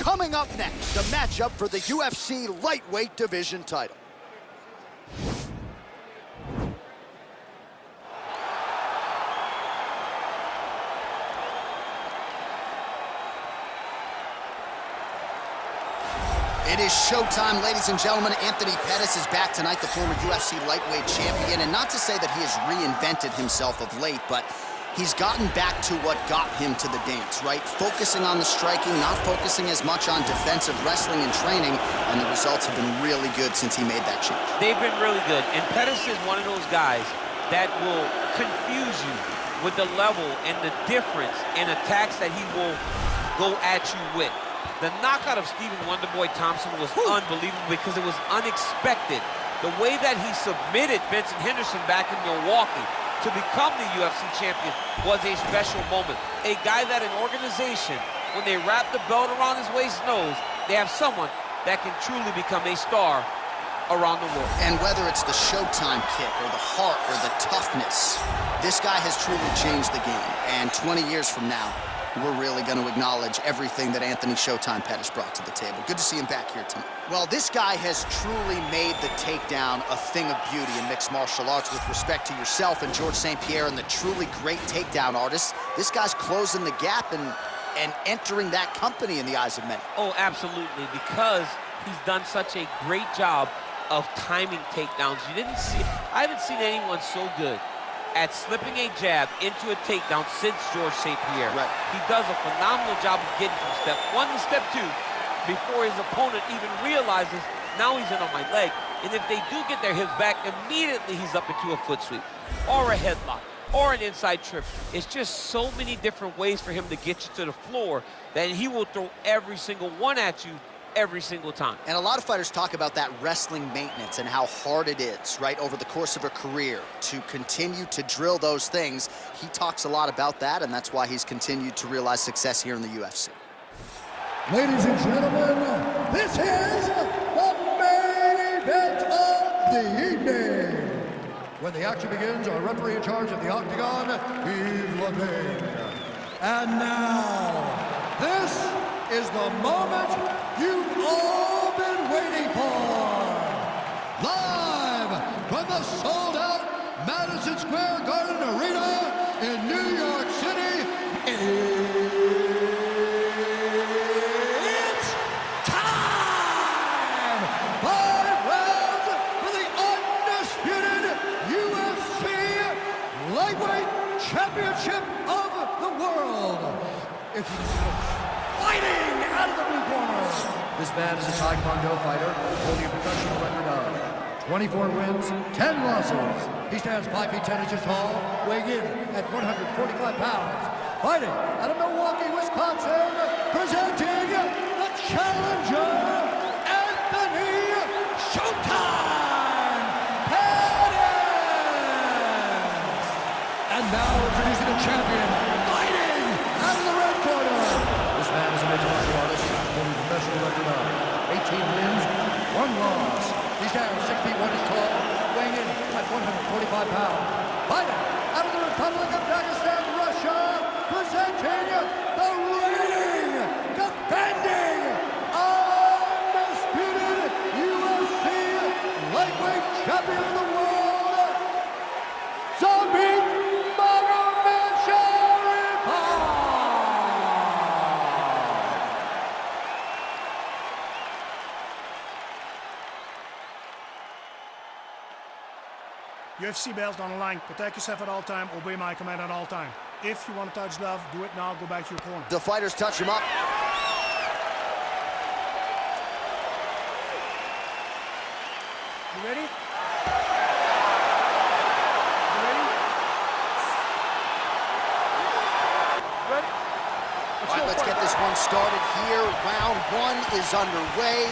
Coming up next, the matchup for the UFC lightweight division title. It is showtime, ladies and gentlemen. Anthony Pettis is back tonight, the former UFC lightweight champion. And not to say that he has reinvented himself of late, but he's gotten back to what got him to the dance, right? Focusing on the striking, not focusing as much on defensive wrestling and training, and the results have been really good since he made that change. They've been really good, and Pettis is one of those guys that will confuse you with the level and the difference in attacks that he will go at you with. The knockout of Stephen Wonderboy Thompson was unbelievable because it was unexpected. The way that he submitted Benson Henderson back in Milwaukee to become the UFC champion was a special moment. A guy that an organization, when they wrap the belt around his waist, knows they have someone that can truly become a star around the world. And whether it's the Showtime kick or the heart or the toughness, this guy has truly changed the game. And 20 years from now, we're really going to acknowledge everything that Anthony Showtime Pettis brought to the table. Good to see him back here tonight. Well, this guy has truly made the takedown a thing of beauty in mixed martial arts. With respect to yourself and George St. Pierre and the truly great takedown artists, this guy's closing the gap and entering that company in the eyes of many. Oh, absolutely, because he's done such a great job of timing takedowns. I haven't seen anyone so good at slipping a jab into a takedown since George St. Pierre. Right. He does a phenomenal job of getting from step one to step two before his opponent even realizes, now he's in on my leg. And if they do get their hips back, immediately he's up into a foot sweep or a headlock or an inside trip. It's just so many different ways for him to get you to the floor that he will throw every single one at you every single time. And a lot of fighters talk about that wrestling maintenance and how hard it is, right, over the course of a career to continue to drill those things. He talks a lot about that, and that's why he's continued to realize success here in the UFC. Ladies and gentlemen, this is the main event of the evening. When the action begins, our referee in charge of the Octagon, Yves Lavigne. And now, this is the moment you've all been waiting for. Live from the sold-out Madison Square Garden Arena in New York City, it's time! 5 rounds for the undisputed UFC Lightweight Championship of the World. It's fighting out of the blue corner. This man is a Taekwondo fighter holding a professional record of 24 wins, 10 losses. He stands 5 feet 10 inches tall, weighing in at 145 pounds. Fighting out of Milwaukee, Wisconsin, presenting the challenger, Anthony Showtime Pettis. And now introducing the champion, fighting out of the red corner. This man is a mixed martial artist holding a professional record of 18 wins, 1 loss. He stands 6 feet 1 inches tall, weighing in at 145 pounds. Fighting out of the Republic of Dagestan, Russia, presenting the reigning, defending, undisputed UFC lightweight champion of the world, Zombie UFC belt on the line. Protect yourself at all time. Obey my command at all time. If you want to touch love, do it now. Go back to your corner. The fighters touch him up. You ready? All right, let's get this one started here. Round 1 is underway.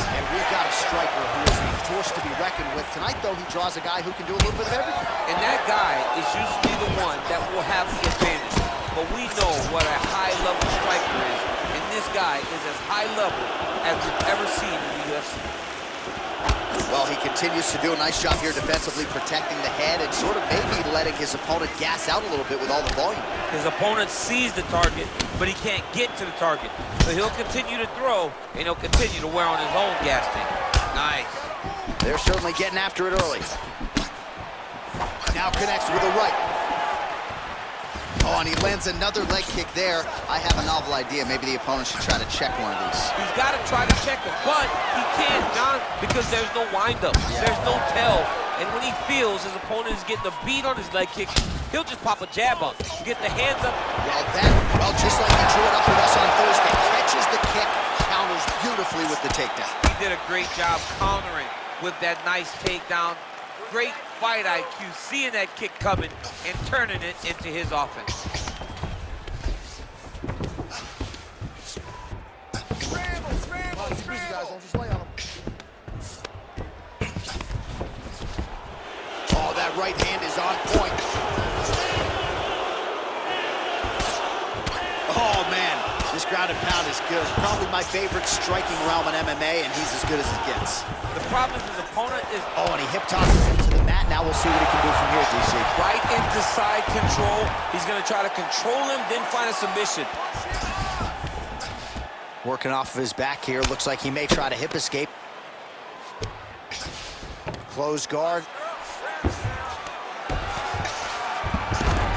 And we've got a striker who is a force to be reckoned with. Tonight, though, he draws a guy who can do a little bit of everything. And that guy is usually the one that will have the advantage. But we know what a high-level striker is. And this guy is as high level as we've ever seen in the UFC. Well, he continues to do a nice job here defensively, protecting the head and sort of maybe letting his opponent gas out a little bit with all the volume. His opponent sees the target, but he can't get to the target. So he'll continue to throw, and he'll continue to wear on his own gas tank. Nice. They're certainly getting after it early. Now connects with a right. Oh, and he lands another leg kick there. I have a novel idea. Maybe the opponent should try to check one of these. He's got to try to check him, but he can't, John, because there's no windup. Yeah. There's no tell. And when he feels his opponent is getting a beat on his leg kick, he'll just pop a jab up. Get the hands up. Well, just like he drew it up with us on Thursday, catches the kick, counters beautifully with the takedown. He did a great job countering with that nice takedown. Great fight IQ, seeing that kick coming and turning it into his offense. Oh, that right hand is on point. Oh, man, this ground and pound is good. Probably my favorite striking realm in MMA, and he's as good as it gets. The problem is his opponent is... Oh, and he hip tosses him to the mat. Now we'll see what he can do from here, DC. Right into side control. He's going to try to control him, then find a submission. Working off of his back here. Looks like he may try to hip escape. Close guard.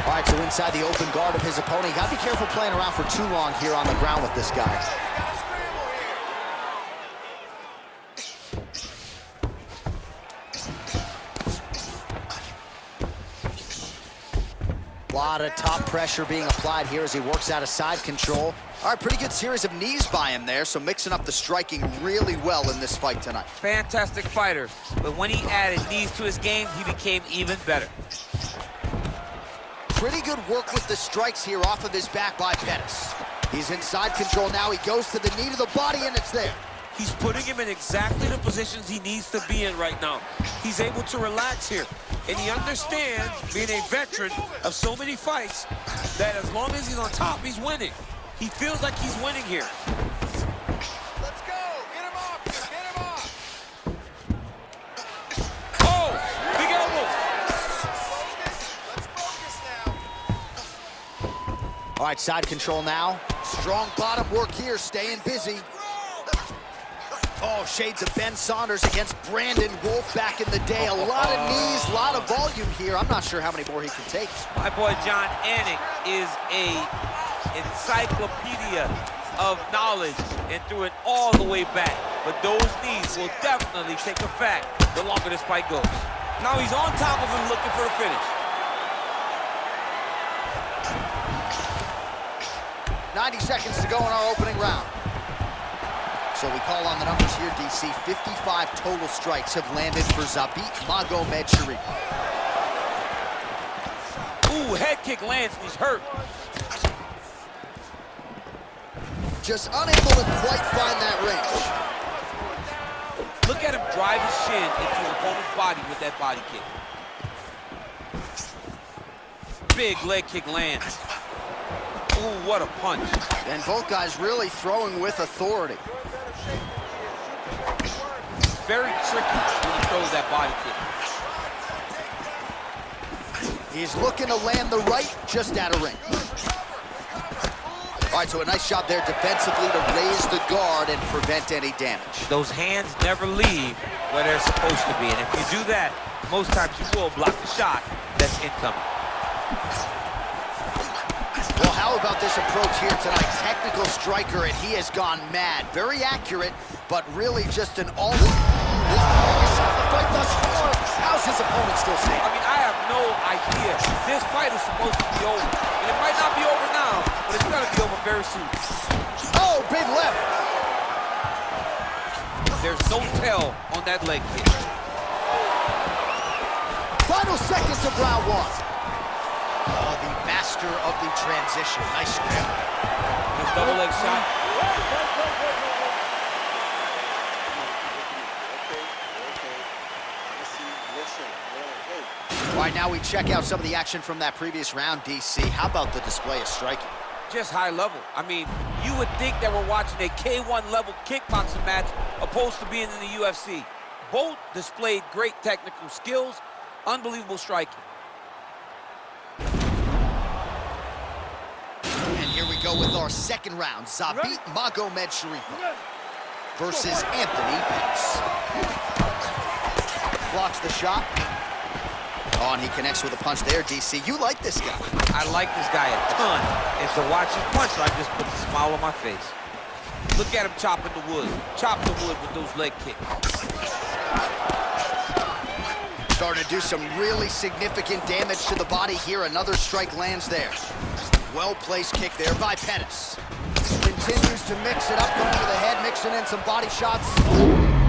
All right, so inside the open guard of his opponent. You got to be careful playing around for too long here on the ground with this guy. A lot of top pressure being applied here as he works out of side control. All right, pretty good series of knees by him there, so mixing up the striking really well in this fight tonight. Fantastic fighter, but when he added knees to his game, he became even better. Pretty good work with the strikes here off of his back by Pettis. He's in side control now. He goes to the knee to the body, and it's there. He's putting him in exactly the positions he needs to be in right now. He's able to relax here. And he understands, being a veteran of so many fights, that as long as he's on top, he's winning. He feels like he's winning here. Let's go! Get him off! Get him off! Oh! Big elbow! Let's focus now. All right, side control now. Strong bottom work here, staying busy. Oh, shades of Ben Saunders against Brandon Wolf back in the day. A lot of knees, a lot of volume here. I'm not sure how many more he can take. My boy John Anik is a encyclopedia of knowledge and threw it all the way back. But those knees will definitely take effect the longer this fight goes. Now he's on top of him looking for the finish. 90 seconds to go in our opening round. So we call on the numbers here, DC. 55 total strikes have landed for Zabit Magomedsharipov. Ooh, head kick lands and he's hurt. Just unable to quite find that range. Look at him drive his shin into his opponent's body with that body kick. Big leg kick lands. Ooh, what a punch. And both guys really throwing with authority. Very tricky when he throws that body kick. He's looking to land the right, just out of range. All right, so a nice job there defensively to raise the guard and prevent any damage. Those hands never leave where they're supposed to be, and if you do that, most times you will block the shot that's incoming. Well, how about this approach here tonight? Technical striker, and he has gone mad. Very accurate, but really just an all... The fight thus far, how's his opponent still standing? I mean, I have no idea. This fight is supposed to be over, and it might not be over now, but it's gonna be over very soon. Oh, big left. There's no tell on that leg kick. Final seconds of round one. Oh, the master of the transition. Nice scramble. His double leg shot. All right, now we check out some of the action from that previous round, DC. How about the display of striking? Just high level. I mean, you would think that we're watching a K1 level kickboxing match opposed to being in the UFC. Both displayed great technical skills, unbelievable striking. And here we go with our second round. Zabit Magomed-Sharipov versus Anthony Pettis. Blocks the shot. Oh, and he connects with a punch there, DC. You like this guy. I like this guy a ton. And to watch his punch, I just put a smile on my face. Look at him chopping the wood. Chop the wood with those leg kicks. Starting to do some really significant damage to the body here. Another strike lands there. Well-placed kick there by Pettis. Continues to mix it up, going to the head, mixing in some body shots.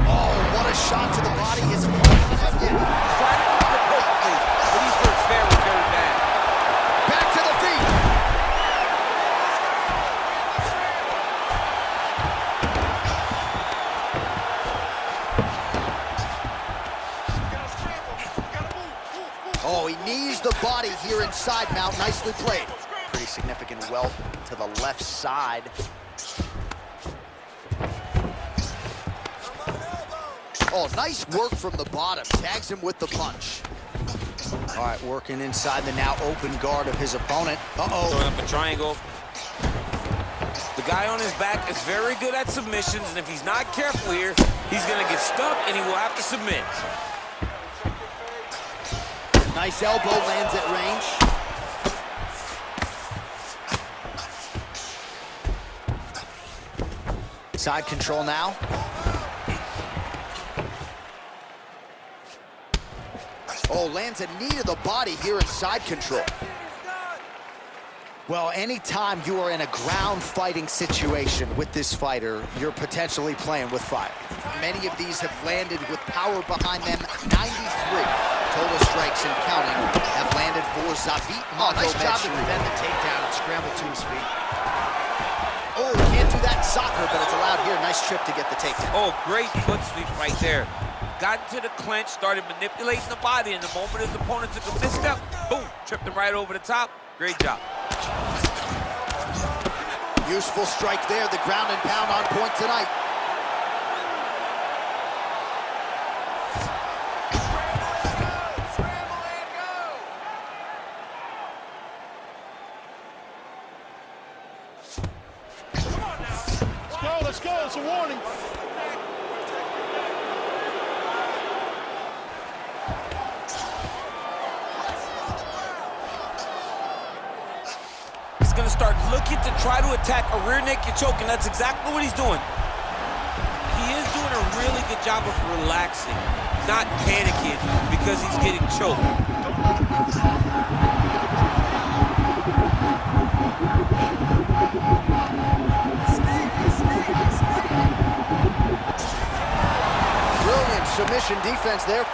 Oh, what a shot to the body. His opponent has hit. Trying to move it perfectly, but he's hurt very, very bad. Back to the feet. Oh, he knees the body here inside now. Nicely played. Pretty significant welt to the left side. Oh, nice work from the bottom. Tags him with the punch. All right, working inside the now open guard of his opponent. Uh-oh. Throwing up a triangle. The guy on his back is very good at submissions, and if he's not careful here, he's going to get stuck, and he will have to submit. Nice elbow lands at range. Side control now. Oh, lands a knee to the body here in side control. Well, anytime you are in a ground fighting situation with this fighter, you're potentially playing with fire. Many of these have landed with power behind them. 93 total strikes and counting have landed for Zabit Magomed-Sharipov. Nice job to prevent the takedown and scramble to his feet. Oh, can't do that in soccer, but it's allowed here. Nice trip to get the takedown. Oh, great foot sweep right there. Got into the clinch, started manipulating the body, and the moment his opponent took a misstep, boom, tripped him right over the top. Great job. Useful strike there, the ground and pound on point tonight. Let's go, it's a warning. He's going to start looking to try to attack a rear naked choke, and that's exactly what he's doing. He is doing a really good job of relaxing, not panicking because he's getting choked. Brilliant submission defense there.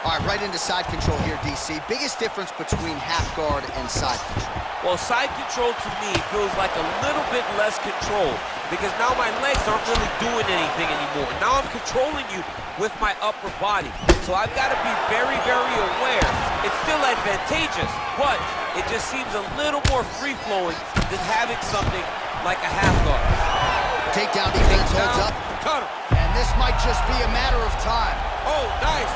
All right, right into side control here, DC. Biggest difference between half guard and side control? Well, side control to me feels like a little bit less control because now my legs aren't really doing anything anymore. Now I'm controlling you with my upper body. So I've got to be very, very aware. It's still advantageous, but it just seems a little more free-flowing than having something like a half guard. Takedown defense holds up. Cut him. And this might just be a matter of time. Oh, nice.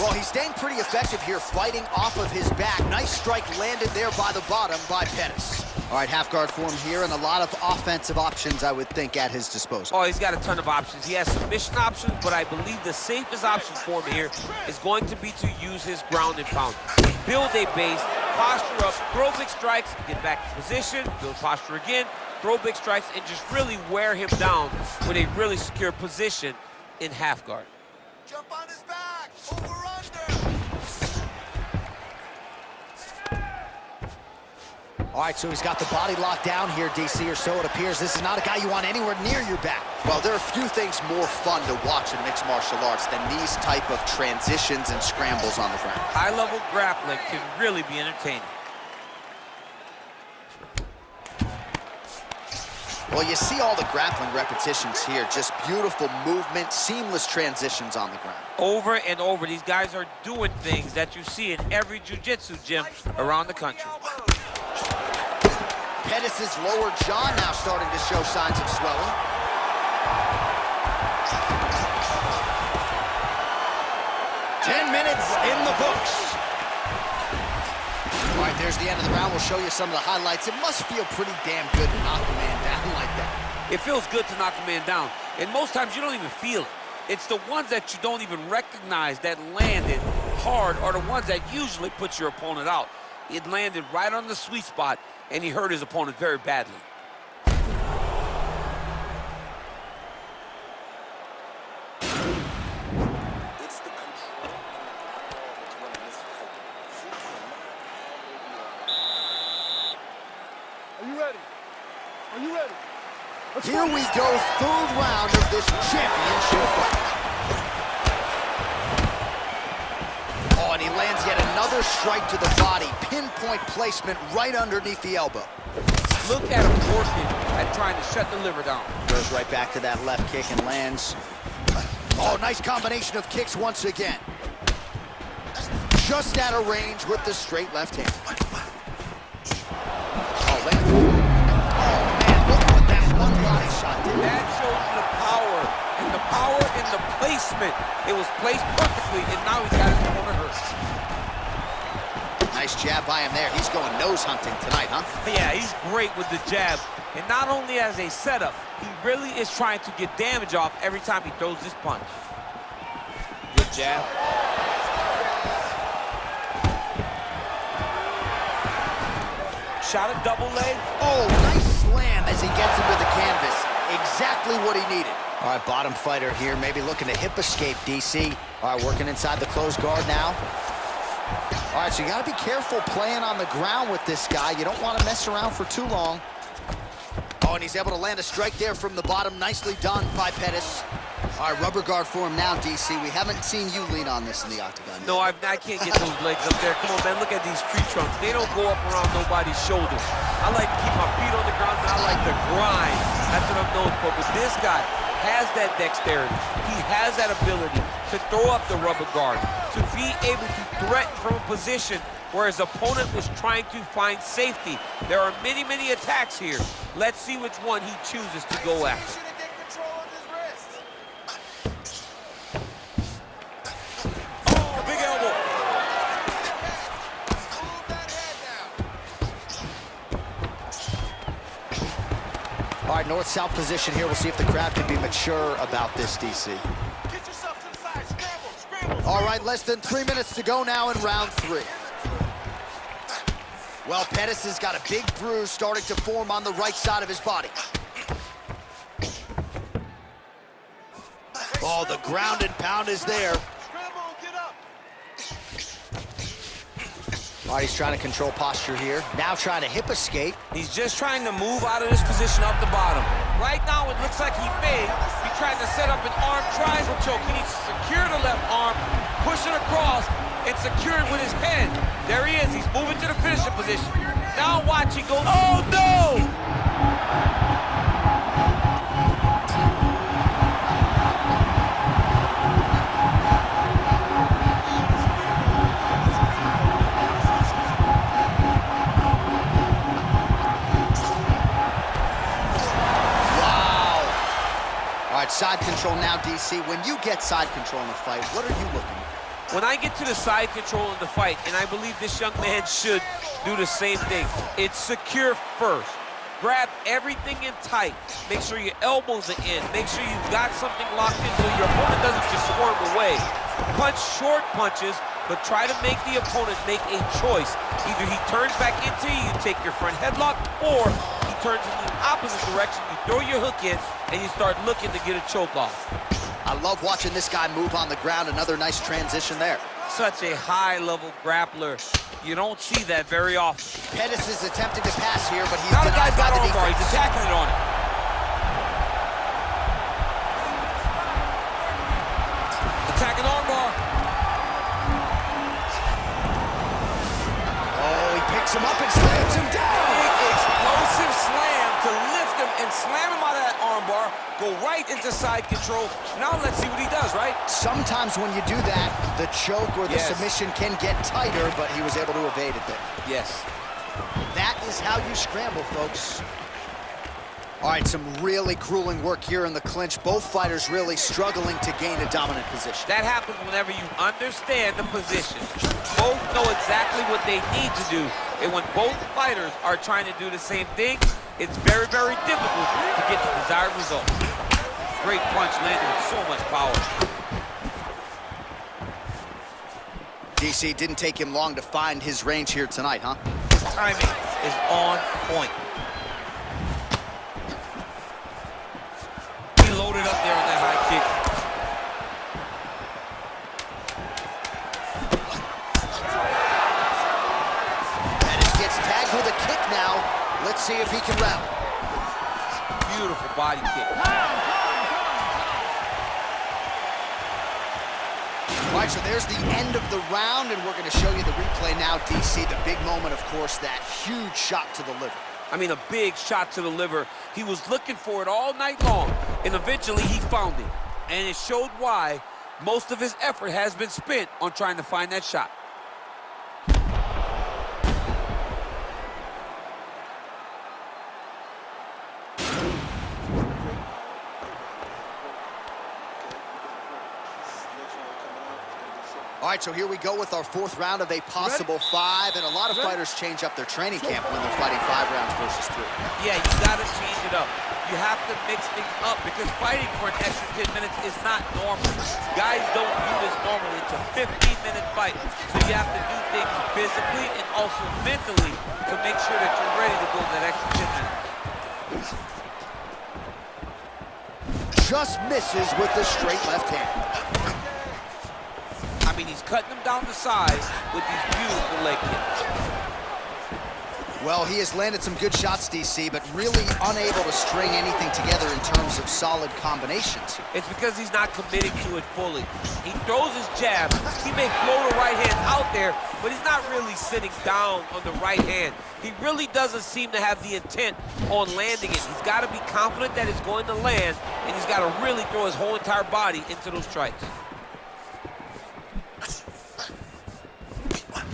Well, he's staying pretty effective here, fighting off of his back. Nice strike landed there by the bottom by Pettis. All right, half guard form here, and a lot of offensive options, I would think, at his disposal. Oh, he's got a ton of options. He has submission options, but I believe the safest option for him here is going to be to use his ground and pound. Build a base, posture up, throw big strikes, get back to position, build posture again, throw big strikes, and just really wear him down with a really secure position in half guard. Jump on his back, over under. All right, so he's got the body locked down here, DC, or so it appears. This is not a guy you want anywhere near your back. Well, there are few things more fun to watch in mixed martial arts than these type of transitions and scrambles on the ground. High-level grappling can really be entertaining. Well, you see all the grappling repetitions here. Just beautiful movement, seamless transitions on the ground. Over and over, these guys are doing things that you see in every jiu-jitsu gym around the country. Pettis' lower jaw now starting to show signs of swelling. Ten minutes in the books. All right, there's the end of the round. We'll show you some of the highlights. It must feel pretty damn good to knock a man down like that. It feels good to knock a man down, and most times you don't even feel it. It's the ones that you don't even recognize that landed hard are the ones that usually put your opponent out. It landed right on the sweet spot, and he hurt his opponent very badly. Here we go, third round of this championship fight. Oh, and he lands yet another strike to the body. Pinpoint placement right underneath the elbow. Look at him working at trying to shut the liver down. Goes right back to that left kick and lands. Oh, nice combination of kicks once again. Just out of range with the straight left hand. Oh, lands. That shows you the power, and the power in the placement. It was placed perfectly, and now he's got his opponent hurt. Nice jab by him there. He's going nose hunting tonight, huh? Yeah, he's great with the jab. And not only as a setup, he really is trying to get damage off every time he throws this punch. Good jab. Shot a double leg. Oh, nice slam as he gets him to the canvas. Exactly what he needed. All right, bottom fighter here, maybe looking to hip escape, DC. All right, working inside the closed guard now. All right, so you got to be careful playing on the ground with this guy. You don't want to mess around for too long. Oh, and he's able to land a strike there from the bottom. Nicely done by Pettis. All right, rubber guard for him now, DC. We haven't seen you lean on this in the octagon. No, I can't get those legs up there. Come on, man, look at these tree trunks. They don't go up around nobody's shoulders. I like to keep my feet on the ground, and I like to grind. That's what I'm known for. But this guy has that dexterity. He has that ability to throw up the rubber guard, to be able to threaten from a position where his opponent was trying to find safety. There are many, many attacks here. Let's see which one he chooses to go after. All right, north-south position here. We'll see if the crowd can be mature about this, DC. Get yourself to the side. Scramble, scramble. All right, less than 3 minutes to go now in round 3. Well, Pettis has got a big bruise starting to form on the right side of his body. Oh, the ground and pound is there. Scramble, get up. All right, he's trying to control posture here. Now trying to hip escape. He's just trying to move out of this position up the bottom. Right now, it looks like he may be trying to set up an arm triangle choke. He needs to secure the left arm, push it across, and secure it with his head. There he is. He's moving to the finishing position. Now watch he go. Oh, no! Side control now, DC. When you get side control in a fight, what are you looking at? When I get to the side control in the fight, and I believe this young man should do the same thing, it's secure first. Grab everything in tight. Make sure your elbows are in. Make sure you've got something locked in so your opponent doesn't just swerve away. Punch short punches, but try to make the opponent make a choice. Either he turns back into you, you take your front headlock, or he turns in the opposite direction, you throw your hook in, and you start looking to get a choke off. I love watching this guy move on the ground. Another nice transition there. Such a high-level grappler. You don't see that very often. Pettis is attempting to pass here, but he's now the denied guy's by got the armbar. defense. He's attacking it on it. Attacking armbar. Oh, he picks him up and slams him down. Big explosive slam to lift him and slam right into side control. Now let's see what he does, right? Sometimes when you do that, the choke or the submission can get tighter, but he was able to evade it there. Yes. That is how you scramble, folks. All right, some really grueling work here in the clinch. Both fighters really struggling to gain a dominant position. That happens whenever you understand the position. Both know exactly what they need to do. And when both fighters are trying to do the same thing, it's very, very difficult to get the desired result. Great punch landed with so much power. DC, didn't take him long to find his range here tonight, huh? His timing is on point. He loaded up there on that high kick. Pettis gets tagged with a kick now. Let's see if he can rally. Beautiful body kick. All right, so there's the end of the round, and we're going to show you the replay now, DC. The big moment, of course, that huge shot to the liver. I mean, a big shot to the liver. He was looking for it all night long, and eventually he found it. And it showed why most of his effort has been spent on trying to find that shot. All right, so here we go with our fourth round of a possible 5, and a lot of fighters change up their training camp when they're fighting 5 rounds versus 3. Yeah, you gotta change it up. You have to mix things up because fighting for an extra 10 minutes is not normal. Guys don't do this normally. It's a 15-minute fight. So you have to do things physically and also mentally to make sure that you're ready to go that extra 10 minutes. Just misses with the straight left hand. I mean, he's cutting them down the sides with these beautiful leg kicks. Well, he has landed some good shots, DC, but really unable to string anything together in terms of solid combinations. It's because he's not committing to it fully. He throws his jab. He may throw the right hand out there, but he's not really sitting down on the right hand. He really doesn't seem to have the intent on landing it. He's got to be confident that it's going to land, and he's got to really throw his whole entire body into those strikes.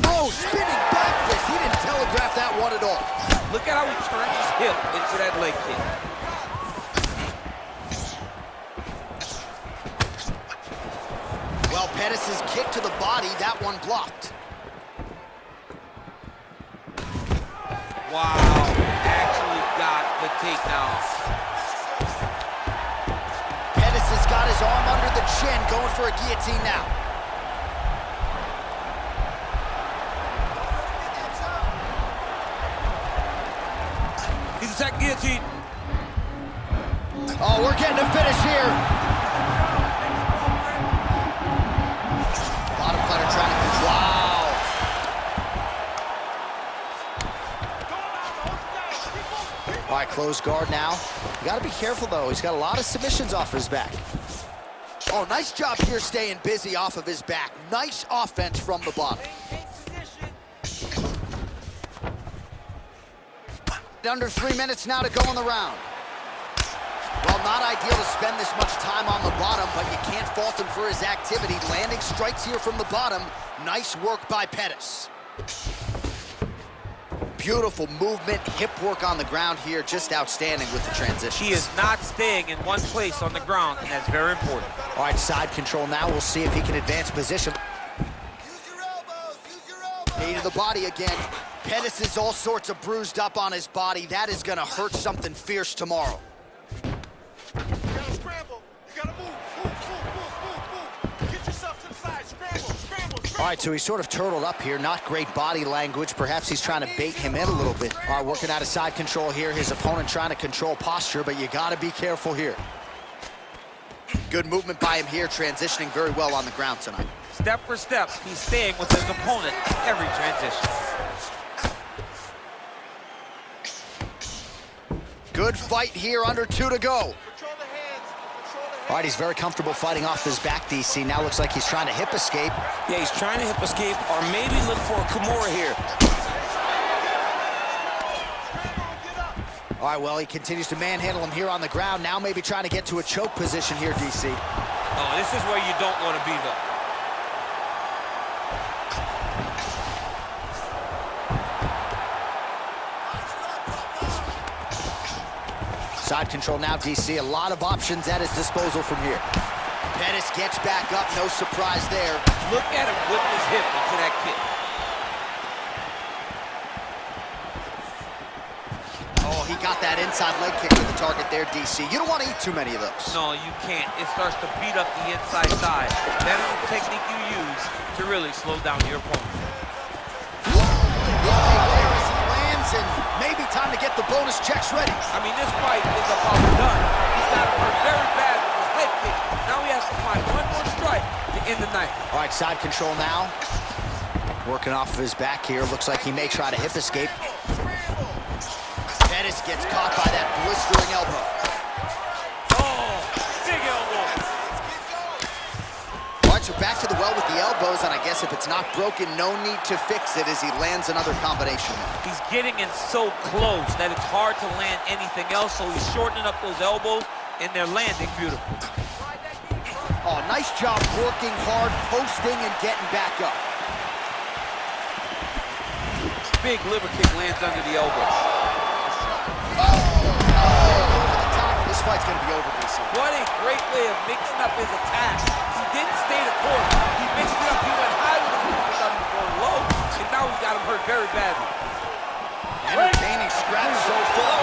Oh, spinning back fist. He didn't telegraph that one at all. Look at how he turned his hip into that leg kick. Well, Pettis' kick to the body, that one blocked. Wow, actually got the takedown. Pettis has got his arm under the chin, going for a guillotine now. He's attacking guillotine. Oh, we're getting a finish here. Bottom fighter trying to control. Wow. All right, closed guard now. You got to be careful, though. He's got a lot of submissions off his back. Oh, nice job here staying busy off of his back. Nice offense from the bottom. Under 3 minutes now to go in the round. Well, not ideal to spend this much time on the bottom, but you can't fault him for his activity. Landing strikes here from the bottom. Nice work by Pettis. Beautiful movement, hip work on the ground here. Just outstanding with the transition. He is not staying in one place on the ground, and that's very important. All right, side control now. We'll see if he can advance position. Use your elbows. Use your elbows. Knee to the body again. Pettis is all sorts of bruised up on his body. That is going to hurt something fierce tomorrow. You gotta scramble. You gotta move. Move. Get yourself to the side. Scramble. All right, so he's sort of turtled up here. Not great body language. Perhaps he's trying to bait him in a little bit. All right, working out of side control here. His opponent trying to control posture, but you got to be careful here. Good movement by him here, transitioning very well on the ground tonight. Step for step, he's staying with his opponent in every transition. Good fight here, under 2 to go. Control the hands. All right, he's very comfortable fighting off his back, DC. Now looks like he's trying to hip escape. Yeah, he's trying to hip escape or maybe look for a Kimura here. All right, well, he continues to manhandle him here on the ground. Now maybe trying to get to a choke position here, DC. Oh, this is where you don't want to be, though. Side control now, DC. A lot of options at his disposal from here. Pettis gets back up, no surprise there. Look at him whip his hip into that kick. Oh, he got that inside leg kick to the target there, DC. You don't want to eat too many of those. No, you can't. It starts to beat up the inside side. That is the technique you use to really slow down your opponent. And maybe time to get the bonus checks ready. I mean, this fight is about done. He's got hurt very bad with his head kick. Now he has to find one more strike to end the night. All right, side control now. Working off of his back here. Looks like he may try to hip escape. Pettis gets caught by that blistering elbow. Oh, big elbow. All right, so back to the well with the elbows, and I guess if it's not broken, no need to fix it as he lands another combination. He's getting in so close that it's hard to land anything else, so he's shortening up those elbows, and they're landing beautiful. Oh, nice job working hard, posting, and getting back up. Big liver kick lands under the elbow. This fight's going to be over, DC. What a great way of mixing up his attack. He didn't stay the course. He mixed it up. He went high with him. He thought he was going low. And now he's got him hurt very badly. Entertaining scratch so far.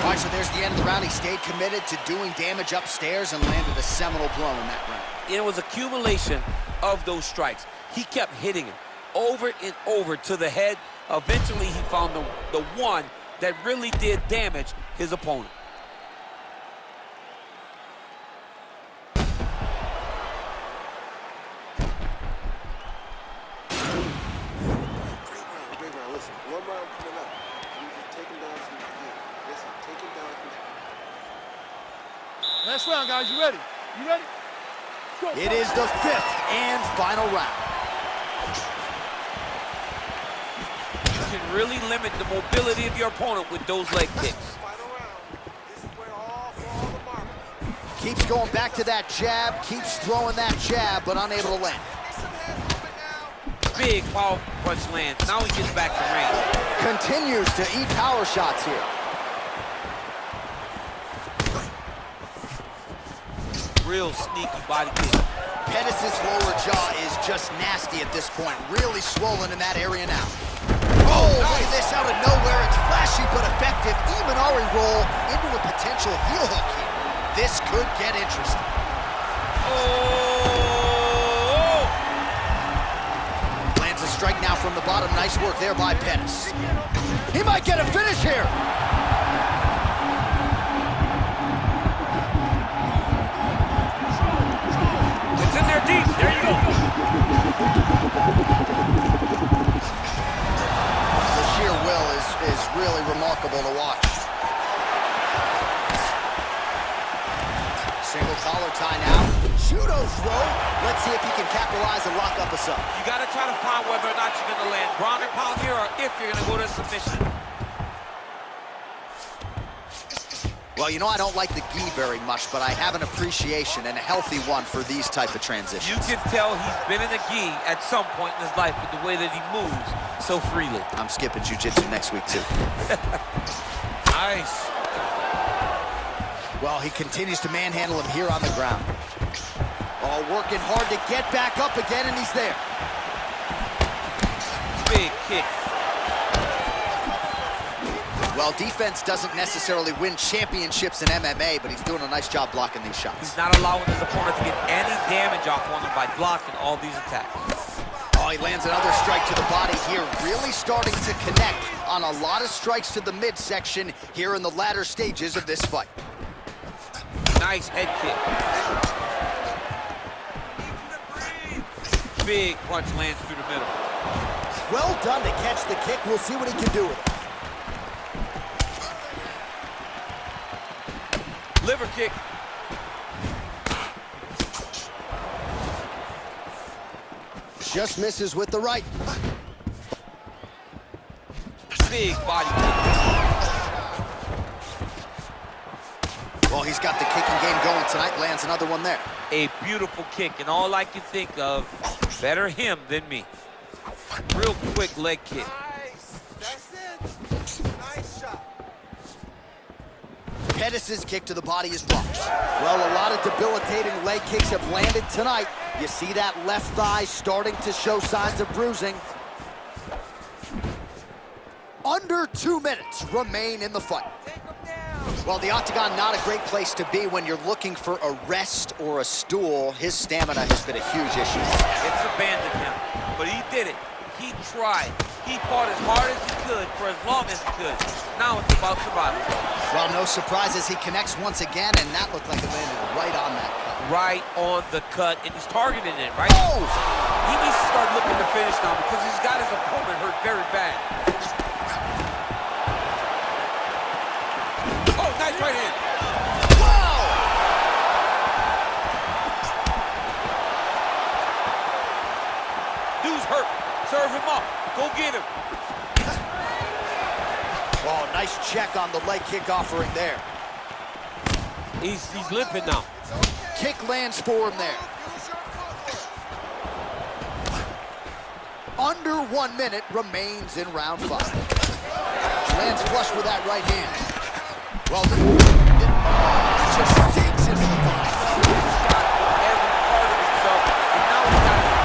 All right, so there's the end of the round. He stayed committed to doing damage upstairs and landed a seminal blow in that round. It was accumulation of those strikes. He kept hitting him over and over to the head. Eventually, he found the one that really did damage his opponent. Great round. Listen, one round coming up. You just take him down some again. Listen, take him down. Last round, guys. You ready? You ready? Go. It is the fifth and final round. You can really limit the mobility of your opponent with those leg kicks. Final round. This is where all the marbles. Keeps going back to that jab, keeps throwing that jab, but unable to land. Big power punch lands. Now he gets back to range. Continues to eat power shots here. Real sneaky body kick. Pettis' lower jaw is just nasty at this point. Really swollen in that area now. Oh, look at this out of nowhere. It's flashy but effective. Imanari roll into a potential heel hook here. This could get interesting. Oh! Lands a strike now from the bottom. Nice work there by Pettis. He might get a finish here. It's in there deep. There you go. The sheer will is really remarkable to watch. Single collar tie now. Judo throw. Let's see if he can capitalize and lock up a sub. You got to try to find whether or not you're going to land ground and pound here or if you're going to go to submission. Well, you know, I don't like the gi very much, but I have an appreciation and a healthy one for these type of transitions. You can tell he's been in the gi at some point in his life with the way that he moves so freely. I'm skipping jiu-jitsu next week, too. Nice. Well, he continues to manhandle him here on the ground. Oh, working hard to get back up again, and he's there. Big kick. Well, defense doesn't necessarily win championships in MMA, but he's doing a nice job blocking these shots. He's not allowing his opponent to get any damage off on him by blocking all these attacks. Oh, he lands another strike to the body here, really starting to connect on a lot of strikes to the midsection here in the latter stages of this fight. Nice head kick. Big punch lands through the middle. Well done to catch the kick. We'll see what he can do with it. Liver kick. Just misses with the right. Big body kick. got the kicking game going tonight. Lands another one there. A beautiful kick, and all I can think of, better him than me. Real quick leg kick. Nice. That's it. Nice shot. Pettis' kick to the body is blocked. Well, a lot of debilitating leg kicks have landed tonight. You see that left thigh starting to show signs of bruising. Under 2 minutes remain in the fight. Well, the octagon, not a great place to be when you're looking for a rest or a stool. His stamina has been a huge issue. It's abandoned him, but he did it. He tried. He fought as hard as he could for as long as he could. Now it's about survival. Well, no surprises. He connects once again, and that looked like it landed right on that cut. Right on the cut, and he's targeting it, right? Oh! He needs to start looking to finish now because he's got his opponent hurt very bad. Oh, nice right hand. Whoa! Dude's hurt. Serve him up. Go get him. Oh, nice check on the leg kick offering there. He's limping now. Kick lands for him there. Under 1 minute remains in round 5. Lands flush with that right hand. Well, it just digs into the body. Every part of himself, and now he's got it.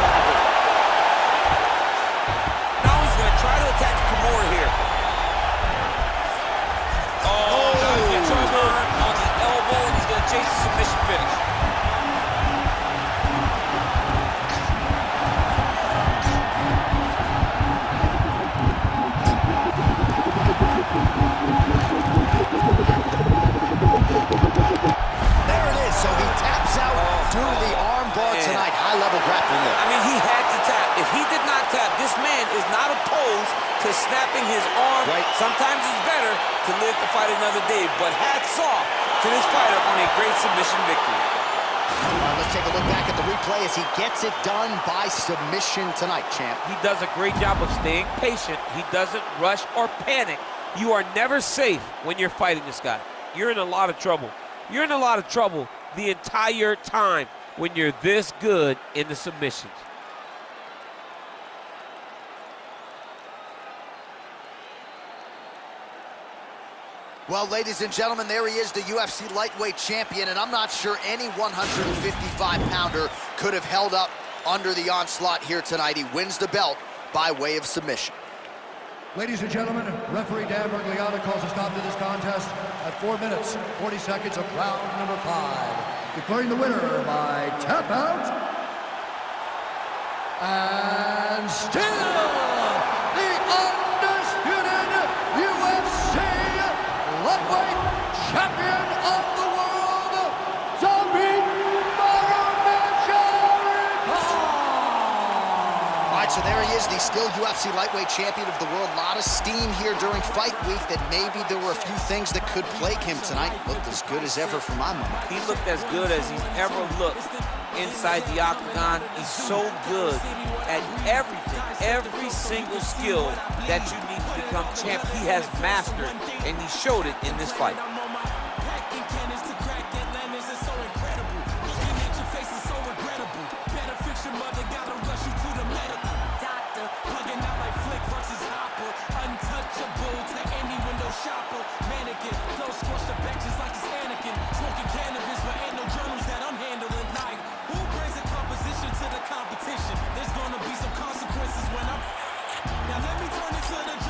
Now he's going to try to attack Kimura here. Oh, now he's going to turn on the elbow, and he's going to chase the submission finish. Tonight, high-level grappling there. I mean, he had to tap. If he did not tap, this man is not opposed to snapping his arm. Right. Sometimes it's better to live to fight another day, but hats off to this fighter on a great submission victory. Let's take a look back at the replay as he gets it done by submission tonight, champ. He does a great job of staying patient. He doesn't rush or panic. You are never safe when you're fighting this guy. You're in a lot of trouble. You're in a lot of trouble the entire time when you're this good in the submissions. Well, ladies and gentlemen, there he is, the UFC lightweight champion, and I'm not sure any 155-pounder could have held up under the onslaught here tonight. He wins the belt by way of submission. Ladies and gentlemen, referee Dan Bergliata calls a stop to this contest at 4 minutes, 40 seconds of round number 5. Declaring the winner by tap out. And still the undisputed UFC lightweight champion of the world, Zabit All right, so there he is, the still UFC lightweight champion of the world. A lot of steam here during fight week that maybe there were a few things that could plague him tonight. Looked as good as ever for my money. He looked as good as he's ever looked inside the octagon. He's so good at everything, every single skill that you need to become champ. He has mastered, and he showed it in this fight. Now let me turn it to the